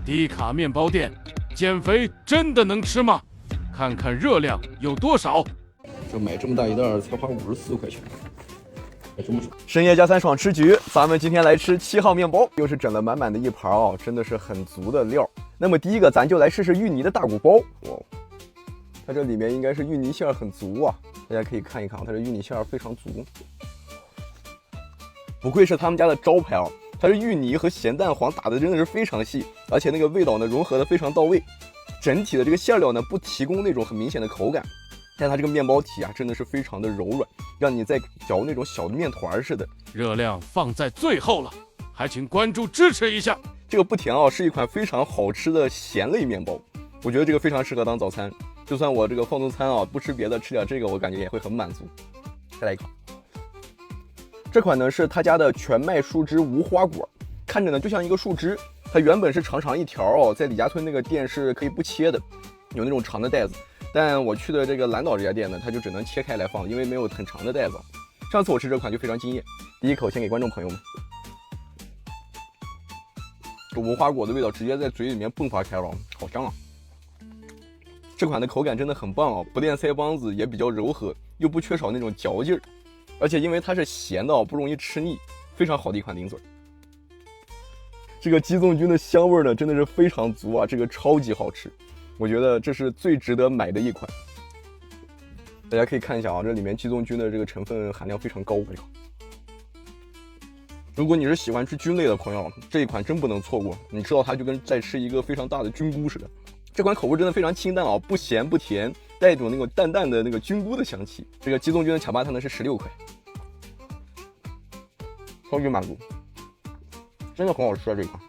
低卡面包店，减肥真的能吃吗？看看热量有多少。就买这么大一袋才花54块钱，还真不少。深夜加餐爽吃局，咱们今天来吃7号面包，又是整了满满的一盘哦，真的是很足的料。那么第一个，咱就来试试芋泥的大鼓包。哇，它这里面应该是芋泥馅很足啊，大家可以看一看，它这芋泥馅非常足。不愧是他们家的招牌啊，它是芋泥和咸蛋黄打的真的是非常细，而且那个味道呢融合的非常到位。整体的这个馅料呢不提供那种很明显的口感。但它这个面包体啊，真的是非常的柔软，让你在嚼那种小的面团似的。热量放在最后了，还请关注支持一下。这个不甜啊，是一款非常好吃的咸类面包，我觉得这个非常适合当早餐。就算我这个放纵餐啊，不吃别的，吃点这个，我感觉也会很满足。再来一口，这款呢是他家的全麦树枝无花果，看着呢就像一个树枝，它原本是长长一条哦，在李家村那个店是可以不切的，有那种长的袋子。但我去的这个蓝岛这家店呢，它就只能切开来放，因为没有很长的袋子。上次我吃这款就非常惊艳，第一口先给观众朋友们，这无花果的味道直接在嘴里面迸发开了，好香啊！这款的口感真的很棒哦，不垫腮帮子，也比较柔和，又不缺少那种嚼劲儿，而且因为它是咸的，不容易吃腻，非常好的一款零嘴。这个鸡枞菌的香味呢，真的是非常足啊，这个超级好吃。我觉得这是最值得买的一款，大家可以看一下啊，这里面鸡枞菌的这个成分含量非常高。如果你是喜欢吃菌类的朋友，这一款真不能错过。你吃到它就跟在吃一个非常大的菌菇似的。这款口味真的非常清淡啊，不咸不甜，带一种那种淡淡的那个菌菇的香气。这个鸡枞菌的巧巴汤呢是16块，超级满足，真的很好吃啊这一款。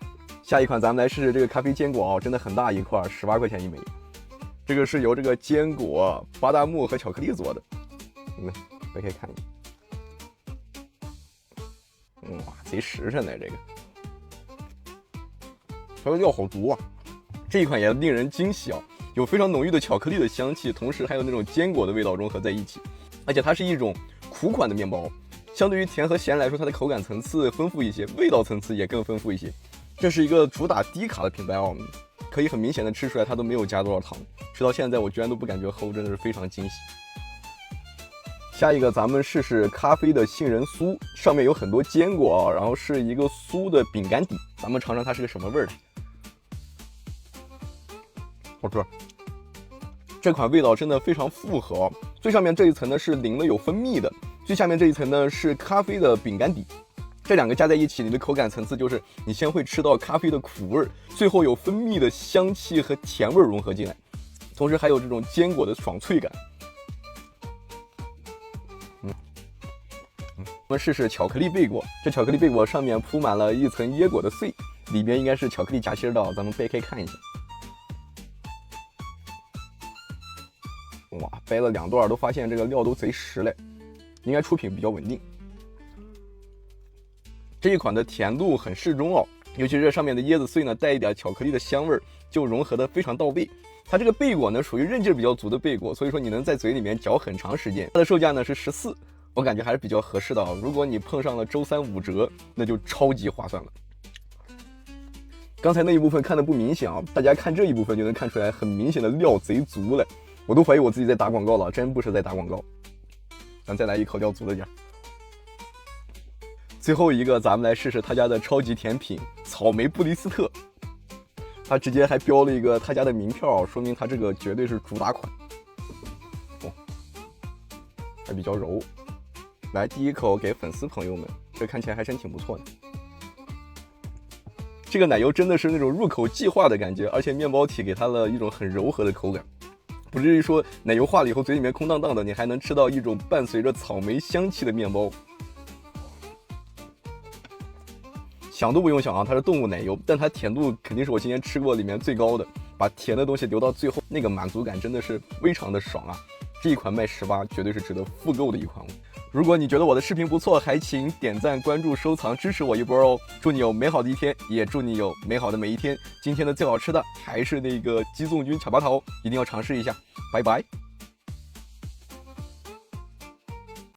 下一款咱们来试试这个咖啡坚果啊，真的很大一块，18块钱一枚。这个是由这个坚果、巴旦木和巧克力做的，你们可以看一下。哇，贼实诚呢这个，它的料好足啊。这一款也令人惊喜啊，有非常浓郁的巧克力的香气，同时还有那种坚果的味道融合在一起，而且它是一种苦款的面包，相对于甜和咸来说，它的口感层次丰富一些，味道层次也更丰富一些。这是一个主打低卡的品牌哦，可以很明显的吃出来它都没有加多少糖，吃到现在我居然都不感觉齁，真的是非常惊喜。下一个咱们试试咖啡的杏仁酥，上面有很多坚果啊，然后是一个酥的饼干底，咱们尝尝它是个什么味儿的。好吃，这款味道真的非常复合哦。最上面这一层呢是淋了有蜂蜜的，最下面这一层呢是咖啡的饼干底。这两个加在一起，你的口感层次就是你先会吃到咖啡的苦味，最后有蜂蜜的香气和甜味融合进来，同时还有这种坚果的爽脆感。我们试试巧克力贝果，这巧克力贝果上面铺满了一层椰果的碎，里边应该是巧克力夹心的，咱们掰开看一下。哇，掰了2段都发现这个料都贼实嘞，应该出品比较稳定。这一款的甜度很适中哦，尤其是这上面的椰子碎呢，带一点巧克力的香味儿，就融合的非常到位。它这个贝果呢，属于韧劲比较足的贝果，所以说你能在嘴里面嚼很长时间。它的售价呢是14，我感觉还是比较合适的啊。如果你碰上了周3 5折，那就超级划算了。刚才那一部分看的不明显啊，大家看这一部分就能看出来很明显的料贼足了，我都怀疑我自己在打广告了，真不是在打广告。咱再来一口料足了点。最后一个，咱们来试试他家的超级甜品草莓布里斯特，他直接还标了一个他家的名票，说明他这个绝对是主打款。哦，还比较柔。来，第一口给粉丝朋友们，这看起来还真挺不错的。这个奶油真的是那种入口即化的感觉，而且面包体给它了一种很柔和的口感，不至于说奶油化了以后嘴里面空荡荡的，你还能吃到一种伴随着草莓香气的面包。想都不用想啊，它是动物奶油，但它甜度肯定是我今天吃过里面最高的，把甜的东西留到最后，那个满足感真的是非常的爽啊！这一款卖18，绝对是值得复购的一款。如果你觉得我的视频不错，还请点赞、关注、收藏，支持我一波哦！祝你有美好的一天，也祝你有美好的每一天。今天的最好吃的还是那个鸡枞菌巧巴桃，一定要尝试一下。拜拜。